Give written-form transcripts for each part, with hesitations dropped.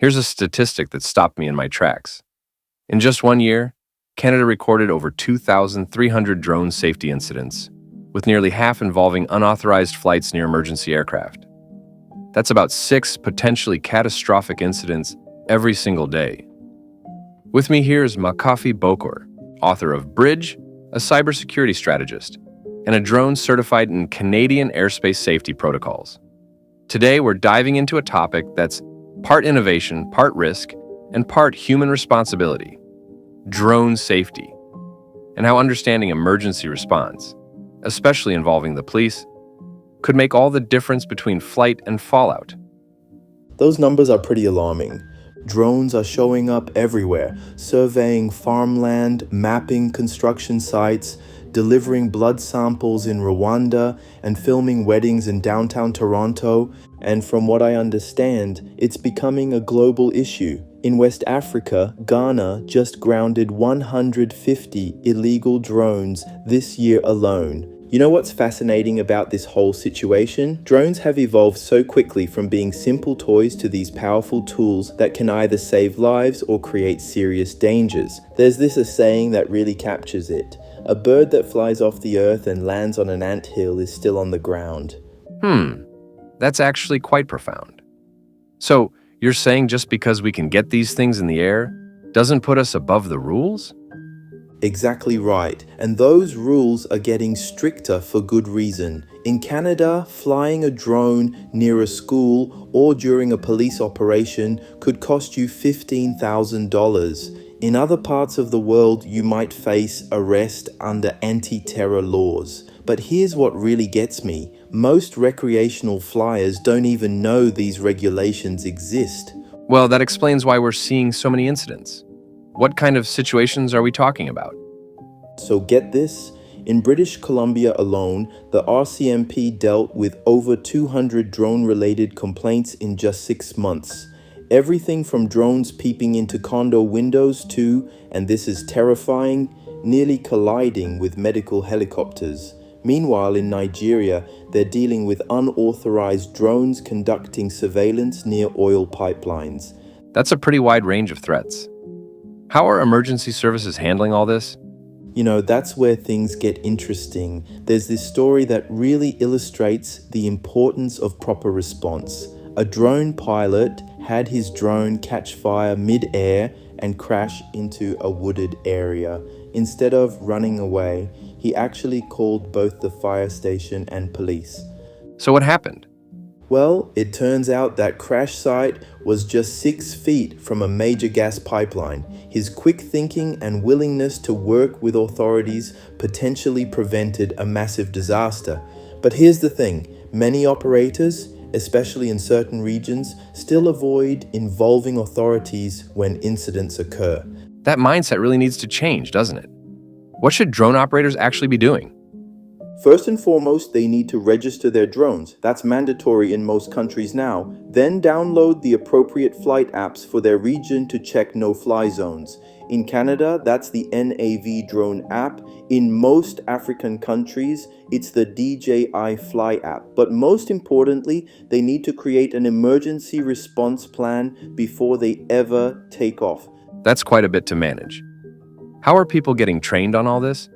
Here's a statistic that stopped me in my tracks. In just 1 year, Canada recorded over 2,300 drone safety incidents, with nearly half involving unauthorized flights near emergency aircraft. That's about 6 potentially catastrophic incidents every single day. With me here is Makafui Bokor, author of Bridge, a cybersecurity strategist, and a drone certified in Canadian airspace safety protocols. Today, we're diving into a topic that's part innovation, part risk, and part human responsibility: drone safety, and how understanding emergency response, especially involving the police, could make all the difference between flight and fallout. Those numbers are pretty alarming. Drones are showing up everywhere, surveying farmland, mapping construction sites, delivering blood samples in Rwanda, and filming weddings in downtown Toronto. And from what I understand, it's becoming a global issue. In West Africa, Ghana just grounded 150 illegal drones this year alone. You know what's fascinating about this whole situation? Drones have evolved so quickly from being simple toys to these powerful tools that can either save lives or create serious dangers. There's this a saying that really captures it: a bird that flies off the earth and lands on an anthill is still on the ground. That's actually quite profound. So, you're saying just because we can get these things in the air doesn't put us above the rules? Exactly right, and those rules are getting stricter for good reason. In Canada, flying a drone near a school or during a police operation could cost you $15,000. In other parts of the world, you might face arrest under anti-terror laws. But here's what really gets me: most recreational flyers don't even know these regulations exist. Well, that explains why we're seeing so many incidents. What kind of situations are we talking about? So get this, in British Columbia alone, the RCMP dealt with over 200 drone-related complaints in just 6 months. Everything from drones peeping into condo windows to, and this is terrifying, nearly colliding with medical helicopters. Meanwhile, in Nigeria, they're dealing with unauthorized drones conducting surveillance near oil pipelines. That's a pretty wide range of threats. How are emergency services handling all this? You know, that's where things get interesting. There's this story that really illustrates the importance of proper response. A drone pilot had his drone catch fire mid-air and crash into a wooded area. Instead of running away, he actually called both the fire station and police. So what happened? Well, it turns out that crash site was just 6 feet from a major gas pipeline. His quick thinking and willingness to work with authorities potentially prevented a massive disaster. But here's the thing: many operators, especially in certain regions, still avoid involving authorities when incidents occur. That mindset really needs to change, doesn't it? What should drone operators actually be doing? First and foremost, they need to register their drones. That's mandatory in most countries now. Then download the appropriate flight apps for their region to check no-fly zones. In Canada, that's the NAV drone app. In most African countries, it's the DJI Fly app. But most importantly, they need to create an emergency response plan before they ever take off. That's quite a bit to manage. How are people getting trained on all this?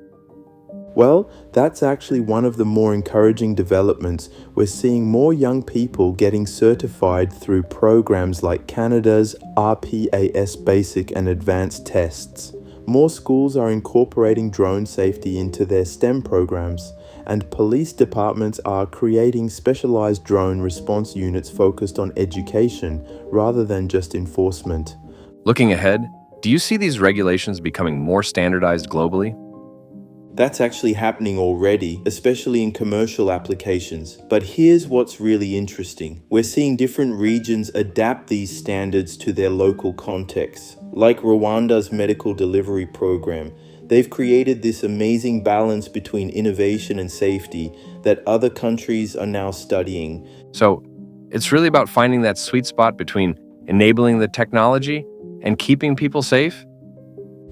Well, that's actually one of the more encouraging developments. We're seeing more young people getting certified through programs like Canada's RPAS Basic and Advanced tests. More schools are incorporating drone safety into their STEM programs, and police departments are creating specialized drone response units focused on education rather than just enforcement. Looking ahead, do you see these regulations becoming more standardized globally? That's actually happening already, especially in commercial applications. But here's what's really interesting. We're seeing different regions adapt these standards to their local context. Like Rwanda's medical delivery program, they've created this amazing balance between innovation and safety that other countries are now studying. So, it's really about finding that sweet spot between enabling the technology and keeping people safe?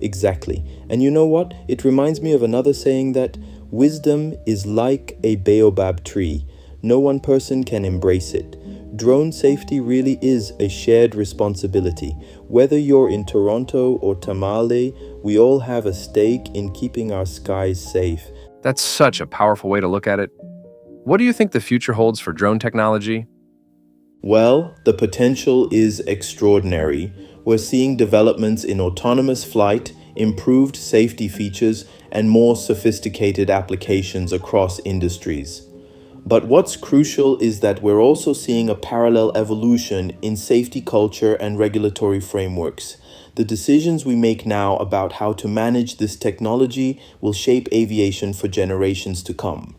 Exactly. And you know what? It reminds me of another saying that wisdom is like a baobab tree. No one person can embrace it. Drone safety really is a shared responsibility. Whether you're in Toronto or Tamale, we all have a stake in keeping our skies safe. That's such a powerful way to look at it. What do you think the future holds for drone technology? Well, the potential is extraordinary. We're seeing developments in autonomous flight, improved safety features, and more sophisticated applications across industries. But what's crucial is that we're also seeing a parallel evolution in safety culture and regulatory frameworks. The decisions we make now about how to manage this technology will shape aviation for generations to come.